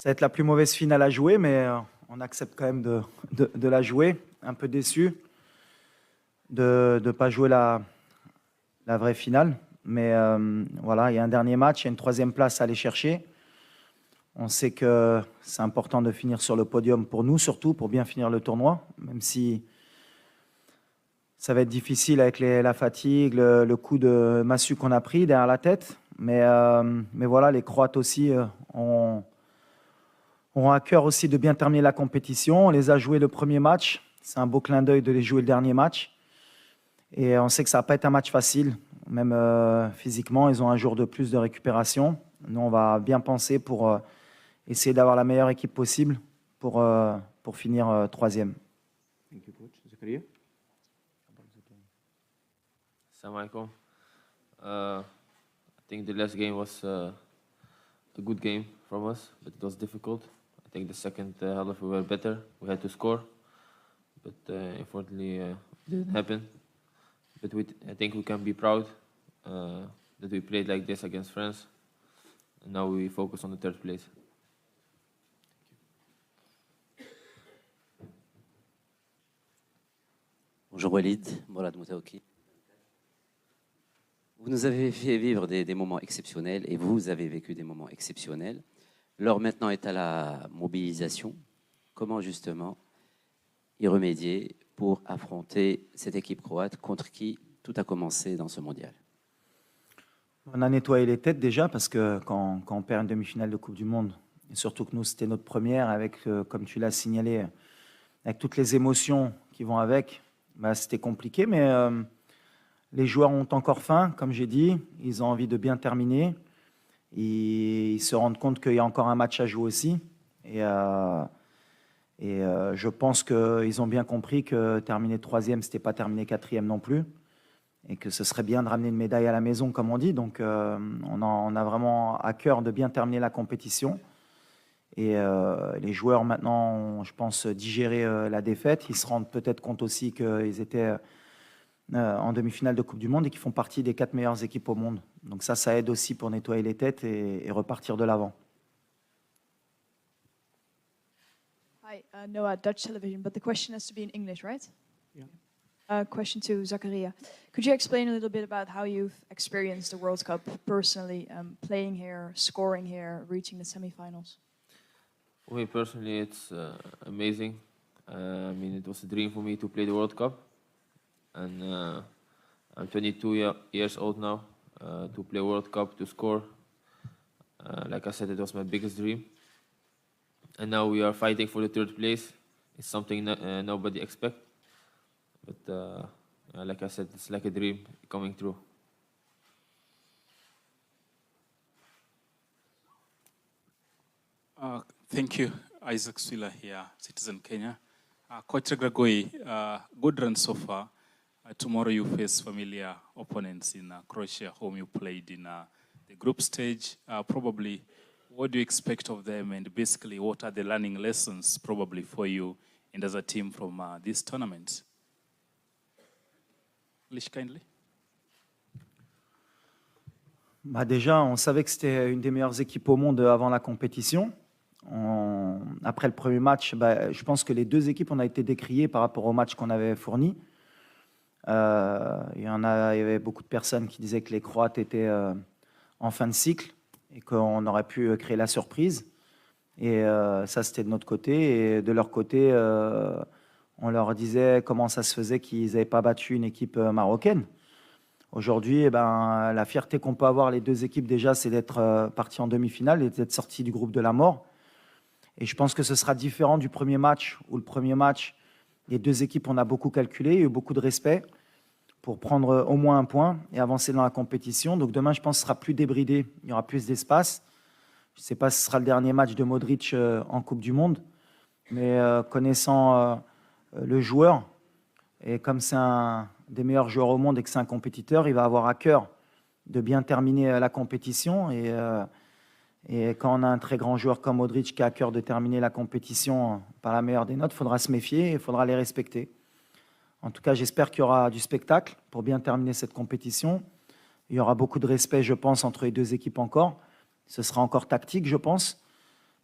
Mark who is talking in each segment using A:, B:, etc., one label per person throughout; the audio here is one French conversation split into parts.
A: Ça va être la plus mauvaise finale à jouer, mais on accepte quand même de la jouer. Un peu déçu de ne pas jouer la vraie finale. Mais voilà, il y a un dernier match, il y a une troisième place à aller chercher. On sait que c'est important de finir sur le podium pour nous, surtout pour bien finir le tournoi, même si ça va être difficile avec la fatigue, le coup de massue qu'on a pris derrière la tête. Mais voilà, les Croates aussi auront à cœur aussi de bien terminer la compétition. On les a joués le premier match. C'est un beau clin d'œil de les jouer le dernier match. Et on sait que ça ne va pas être un match facile. Même physiquement, ils ont un jour de plus de récupération. Nous, on va bien penser pour essayer d'avoir la meilleure équipe possible pour finir troisième.
B: Thank you, coach. Zakaria?
C: Assalamu alaikum. I think the last game was a good game from us, but it was difficult. I think the second half we were better. We had to score, but unfortunately it didn't happen. But I think we can be proud that we played like this against France, and now we focus on the third place.
D: Bonjour Walid, Mourad Moutaouki. Vous nous avez fait vivre des moments exceptionnels et vous avez vécu des moments exceptionnels. L'heure maintenant est à la mobilisation. Comment justement y remédier pour affronter cette équipe croate contre qui tout a commencé dans ce mondial?
A: On a nettoyé les têtes déjà parce que quand on perd une demi-finale de Coupe du Monde, et surtout que nous c'était notre première avec, comme tu l'as signalé, avec toutes les émotions qui vont avec, c'était compliqué, mais les joueurs ont encore faim, comme j'ai dit, ils ont envie de bien terminer, ils se rendent compte qu'il y a encore un match à jouer aussi, et je pense qu'ils ont bien compris que terminer troisième, ce n'était pas terminer quatrième non plus, et que ce serait bien de ramener une médaille à la maison, comme on dit, donc on a vraiment à cœur de bien terminer la compétition. Et les joueurs maintenant ont, je pense, digéré la défaite. Ils se rendent peut-être compte aussi qu'ils étaient en demi-finale de Coupe du Monde et qu'ils font partie des 4 meilleures équipes au monde. Donc ça aide aussi pour nettoyer les têtes et repartir de l'avant.
E: Hi, Noah, Dutch television, but the question has to be in English, right? Yeah. Question to Zakaria. Could you explain a little bit about how you've experienced the World Cup personally, playing here, scoring here, reaching the semi-finals?
C: For me personally, it's amazing. I mean, it was a dream for me to play the World Cup, and I'm 22 years old now. To play World Cup, to score, like I said, it was my biggest dream. And now we are fighting for the third place. It's something nobody expects, but like I said, it's like a dream coming true.
F: Thank you. Isaac Swila here, Citizen Kenya. Coach Gragoi, good run so far. Tomorrow you face familiar opponents in Croatia, whom you played in the group stage. Probably, what do you expect of them, and basically what are the learning lessons probably for you and as a team from this tournament? English kindly.
A: Déjà, on savait que c'était une des meilleures équipes au monde avant la compétition. Après le premier match, je pense que les deux équipes, on a été décriées par rapport au match qu'on avait fourni. Il y avait beaucoup de personnes qui disaient que les Croates étaient en fin de cycle et qu'on aurait pu créer la surprise. Et ça, c'était de notre côté. Et de leur côté, on leur disait comment ça se faisait qu'ils n'avaient pas battu une équipe marocaine. Aujourd'hui, la fierté qu'on peut avoir les deux équipes déjà, c'est d'être partis en demi-finale et d'être sortis du groupe de la mort. Et je pense que ce sera différent du premier match, où le premier match, les deux équipes, on a beaucoup calculé, il y a eu beaucoup de respect pour prendre au moins un point et avancer dans la compétition. Donc demain, je pense que ce sera plus débridé, il y aura plus d'espace. Je ne sais pas si ce sera le dernier match de Modric en Coupe du Monde, mais connaissant le joueur, et comme c'est un des meilleurs joueurs au monde et que c'est un compétiteur, il va avoir à cœur de bien terminer la compétition. Et quand on a un très grand joueur comme Modric qui a à cœur de terminer la compétition par la meilleure des notes, il faudra se méfier et il faudra les respecter. En tout cas, j'espère qu'il y aura du spectacle pour bien terminer cette compétition. Il y aura beaucoup de respect, je pense, entre les deux équipes encore. Ce sera encore tactique, je pense.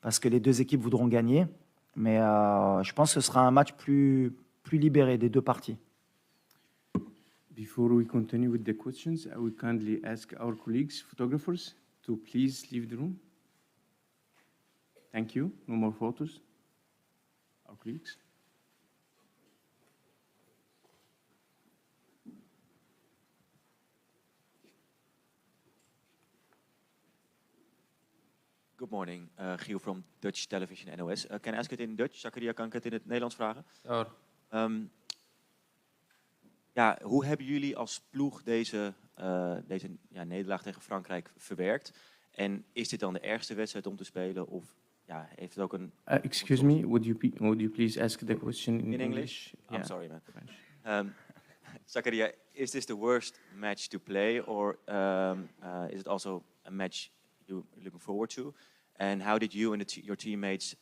A: parce que les deux équipes voudront gagner. Mais je pense que ce sera un match plus libéré des deux parties.
B: Before we continue with the questions, I will kindly ask our colleagues, photographers, to please leave the room. Thank you. No more photos. Our colleagues.
G: Good morning, Giel from Dutch Television NOS. Can I ask it in Dutch? Zakaria, kan ik het in het Nederlands vragen?
C: Ja, hoor.
G: Ja, hoe hebben jullie als ploeg deze nederlaag tegen Frankrijk verwerkt? En is dit dan de ergste wedstrijd om te spelen? Of ja, heeft het ook een...
B: Excuse me, would you please ask the question in
G: English?
B: Yeah.
G: I'm sorry, man. Zakaria, is this the worst match to play? Or is it also a match you're looking forward to? And how did you and your teammates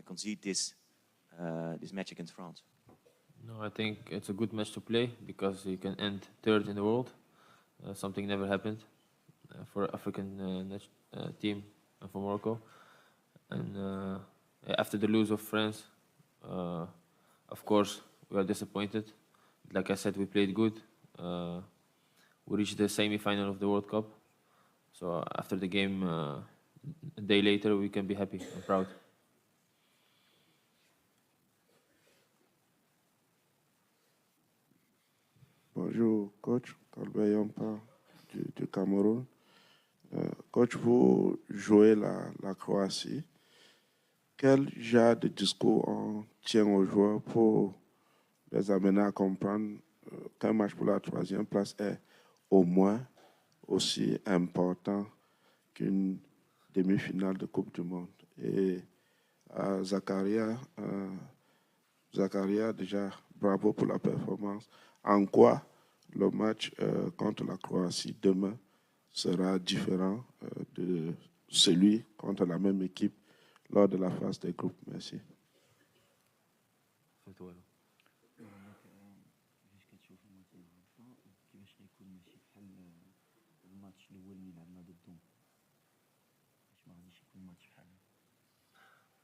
G: concede this match against France?
C: No, I think it's a good match to play because you can end third in the world. Something never happened for African team and for Morocco. And after the lose of France, of course, we are disappointed. Like I said, we played good. We reached the semi-final of the World Cup. So after the game, a day later, we can be happy and proud.
H: Bonjour, coach. Kalbey Yampa du Cameroun. Coach, vous jouez la Croatie. Quel genre de discours on tient aux joueurs pour les amener à comprendre qu'un match pour la troisième place est au moins aussi important qu'une demi-finale de Coupe du Monde? Et Zakaria, déjà, bravo pour la performance. En quoi le match contre la Croatie demain sera différent de celui contre la même équipe lors de la phase des groupes? Merci.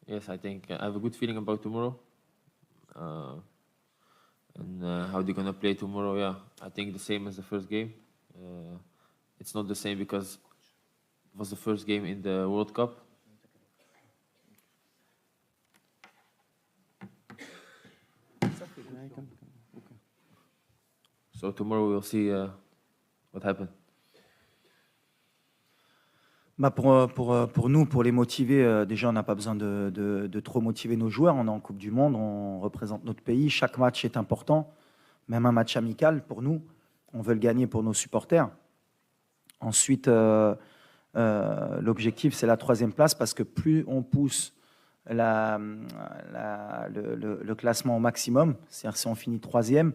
C: Yes, I think I have a good feeling about tomorrow. And how they're gonna play tomorrow, yeah, I think the same as the first game. It's not the same because it was the first game in the World Cup. So tomorrow we'll see what happened.
A: Bah pour nous, pour les motiver, déjà, on n'a pas besoin de trop motiver nos joueurs. On est en Coupe du Monde, on représente notre pays. Chaque match est important, même un match amical pour nous. On veut le gagner pour nos supporters. Ensuite, l'objectif, c'est la troisième place parce que plus on pousse le classement au maximum, c'est-à-dire si on finit troisième,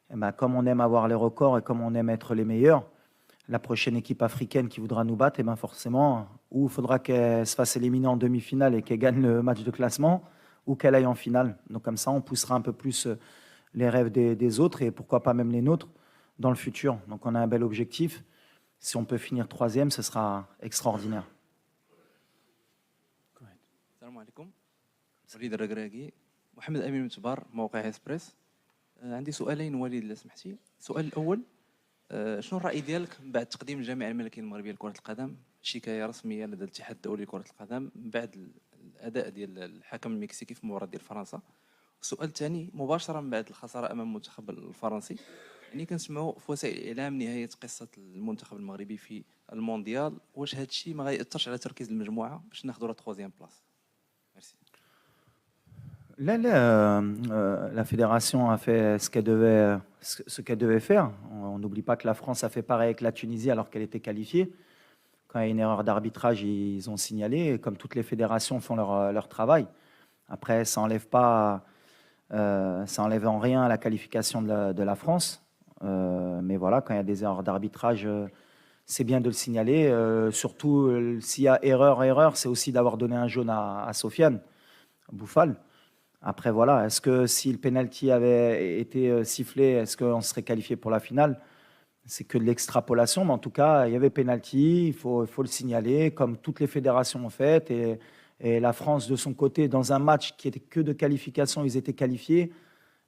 A: et ben, comme on aime avoir les records et comme on aime être les meilleurs, la prochaine équipe africaine qui voudra nous battre, et ben forcément, ou il faudra qu'elle se fasse éliminer en demi-finale et qu'elle gagne le match de classement, ou qu'elle aille en finale. Donc comme ça, on poussera un peu plus les rêves des autres et pourquoi pas même les nôtres dans le futur. Donc on a un bel objectif. Si on peut finir troisième, ce sera extraordinaire.
I: السلام عليكم. وليد الركراكي، محمد أمين متبار، موقع إسبريس. عندي سؤالين وليد إذا سمحتي. السؤال الأول، شنو الرأي ديالك من بعد تقديم الجامعة الملكية المغربية لكرة القدم شكاية رسمية لدى الاتحاد الدولي لكرة القدم من بعد الأداء ديال الحكم المكسيكي في المباراة ديال فرنسا؟ السؤال الثاني مباشرة من بعد الخسارة أمام المنتخب الفرنسي، يعني كنسمعوا في وسائل الإعلام نهاية قصة المنتخب المغربي في المونديال، واش هذا الشيء ما غيأثرش على تركيز المجموعة باش ناخذوا لا تخوازيام بلاص؟ ميرسي.
A: La fédération a fait ce qu'elle devait faire. On n'oublie pas que la France a fait pareil avec la Tunisie alors qu'elle était qualifiée. Quand il y a une erreur d'arbitrage, ils ont signalé. Et comme toutes les fédérations font leur travail. Après, ça n'enlève en rien à la qualification de la France. Mais voilà, quand il y a des erreurs d'arbitrage, c'est bien de le signaler. Surtout, s'il y a erreur, c'est aussi d'avoir donné un jaune à Sofiane Bouffal. Après, voilà, est-ce que si le penalty avait été sifflé, est-ce qu'on serait qualifié pour la finale? C'est que de l'extrapolation, mais en tout cas, il y avait penalty, il faut le signaler, comme toutes les fédérations ont fait, et Et la France, de son côté, dans un match qui était que de qualification, ils étaient qualifiés.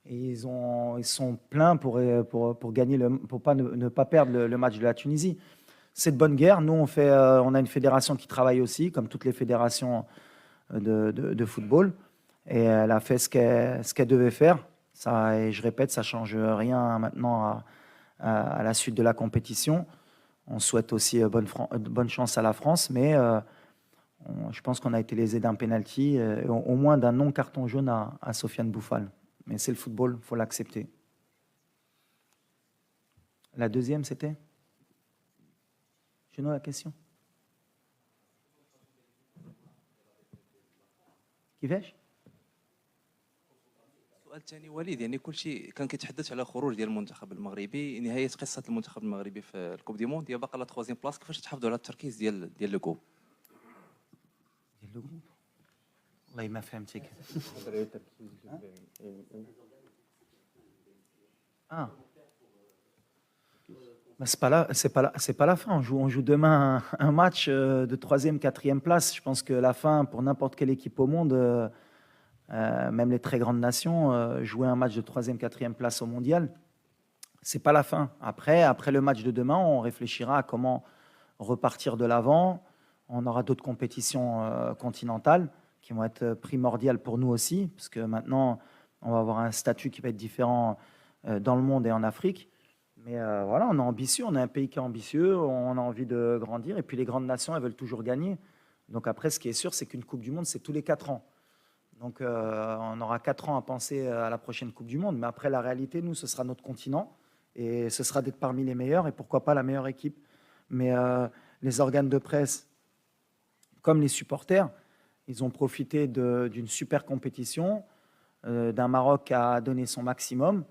A: Et ils sont pleins pour gagner pour ne pas perdre le match de la Tunisie. C'est de bonne guerre. Nous, on a une fédération qui travaille aussi, comme toutes les fédérations de football. Et elle a fait ce qu'elle devait faire. Ça, et je répète, ça ne change rien maintenant à la suite de la compétition. On souhaite aussi bonne chance à la France, mais je pense qu'on a été lésé d'un penalty, au moins d'un non-carton jaune à Sofiane Bouffal. Mais c'est le football, il faut l'accepter. La deuxième, c'était Je la question. كيفاش؟
I: السؤال الثاني وليد يعني كل شيء كان كيتحدث على خروج ديال المنتخب المغربي، نهايه قصه المنتخب المغربي في الكوب دي موند، هي باقا لا تخوازيام بلاص، كيفاش تحافظوا على التركيز ديال لو كوب؟
A: والله ما فهمتك. Ah. C'est pas la fin. On joue demain un match de 3e, 4e place. Je pense que la fin, pour n'importe quelle équipe au monde, même les très grandes nations, jouer un match de 3e, 4e place au mondial, c'est pas la fin. Après le match de demain, on réfléchira à comment repartir de l'avant. On aura d'autres compétitions continentales qui vont être primordiales pour nous aussi, parce que maintenant, on va avoir un statut qui va être différent dans le monde et en Afrique. Mais voilà, on est ambitieux, on est un pays qui est ambitieux, on a envie de grandir, et puis les grandes nations, elles veulent toujours gagner. Donc après, ce qui est sûr, c'est qu'une Coupe du Monde, c'est tous les 4 ans. Donc on aura 4 ans à penser à la prochaine Coupe du Monde, mais après, la réalité, nous, ce sera notre continent, et ce sera d'être parmi les meilleurs, et pourquoi pas la meilleure équipe. Mais les organes de presse, comme les supporters, ils ont profité d'une super compétition, d'un Maroc qui a donné son maximum,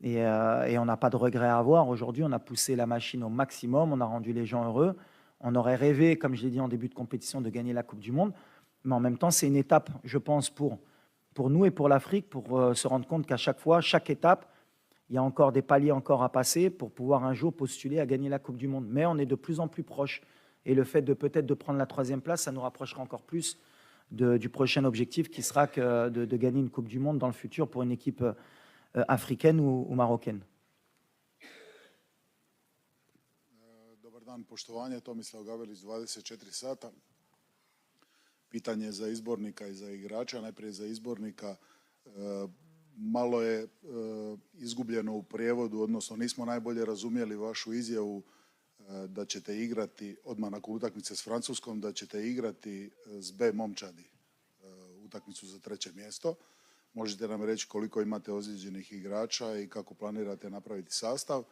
A: et on n'a pas de regret à avoir. Aujourd'hui, on a poussé la machine au maximum, on a rendu les gens heureux. On aurait rêvé, comme je l'ai dit en début de compétition, de gagner la Coupe du Monde, mais en même temps, c'est une étape, je pense, pour nous et pour l'Afrique, pour se rendre compte qu'à chaque fois, chaque étape, il y a encore des paliers encore à passer pour pouvoir un jour postuler à gagner la Coupe du Monde. Mais on est de plus en plus proche. Et le fait de peut-être de prendre la 3e place, ça nous rapprochera encore plus du prochain objectif qui sera de gagner une Coupe du Monde dans le futur pour une équipe africaine ou marocaine.
J: Dobar dan, poštovanje, Tomislav Gavelić, 24 sata. Pitanje za izbornika i za igrača. Najprije za izbornika. Malo je izgubljeno u prijevodu, odnosno nismo najbolje razumjeli vašu izjavu da ćete igrati odmah nakon utakmice s Francuskom, da ćete igrati s B momčadi utakmicu za 3. mjesto. Možete nam reći koliko imate ozlijeđenih igrača i kako planirate napraviti sastav?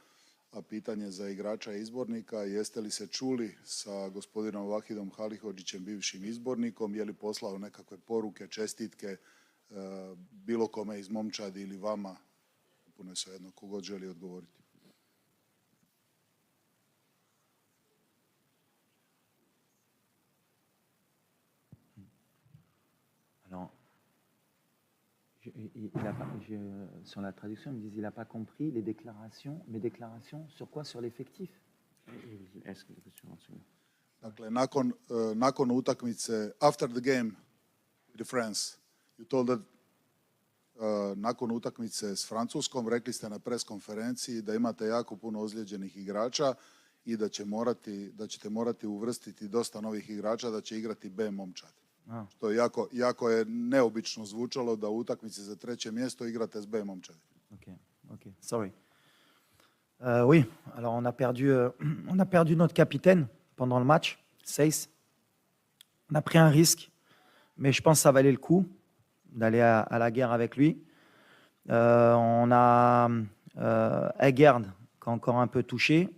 J: A pitanje za igrača i izbornika, jeste li se čuli sa gospodinom Vahidom Halihodžićem, bivšim izbornikom, je li poslao nekakve poruke, čestitke bilo kome iz momčadi ili vama? Puno je svejedno, kogod želi odgovoriti.
A: Sur la traduction, il me disait qu'il n'a pas compris mes déclarations sur quoi? Sur l'effectif.
J: Dakle, nakon utakmice, after the game with France, you told that nakon utakmice s Francuskom, rekli ste na pres konferenciji da imate jako puno ozlijeđenih igrača i da ćete morati uvrstiti dosta novih igrača, da će igrati B momčad. Što je jako je neobično zvučalo da u utakmici za 3. mjesto igrate s B momčadi.
A: Ok, sorry. Oui, alors on a perdu notre capitaine pendant le match, Seyss. On a pris un risque, mais je pense que ça valait le coup d'aller à la guerre avec lui. On a Egerd qui est encore un peu touché.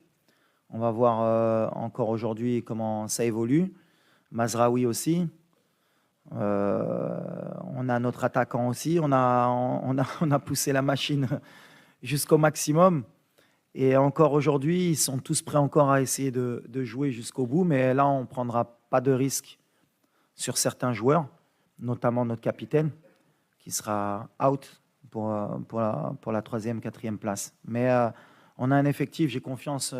A: On va voir encore aujourd'hui comment ça évolue. Mazraoui aussi. On a notre attaquant aussi. On a poussé la machine jusqu'au maximum. Et encore aujourd'hui, ils sont tous prêts encore à essayer de jouer jusqu'au bout. Mais là, on ne prendra pas de risque sur certains joueurs, notamment notre capitaine, qui sera out pour la 3e, 4e place. Mais on a un effectif, j'ai confiance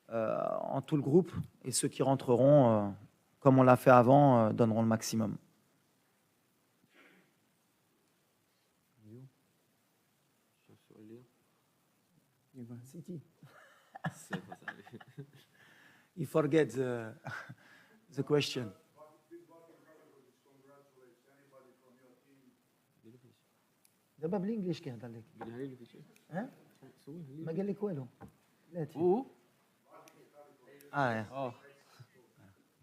A: en tout le groupe. Et ceux qui rentreront, comme on l'a fait avant, donneront le maximum. City. He forgets the question. دابا بالانجليش كيهضر لك ها ما قال لك والو لا
C: Oh.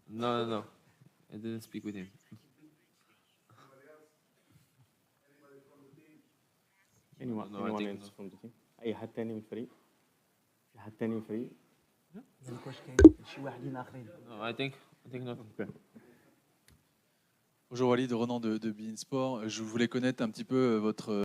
C: No. I didn't speak with him.
K: anyone
C: No, I think
K: else
C: no.
K: from the team اي حد تاني من الفريق في حد تاني من الفريق
A: قال لك واش كاين شي واحدين اخرين
C: No, I think not.
L: Bonjour Walid, Ronan de Bein Sport. Je voulais connaître un petit peu votre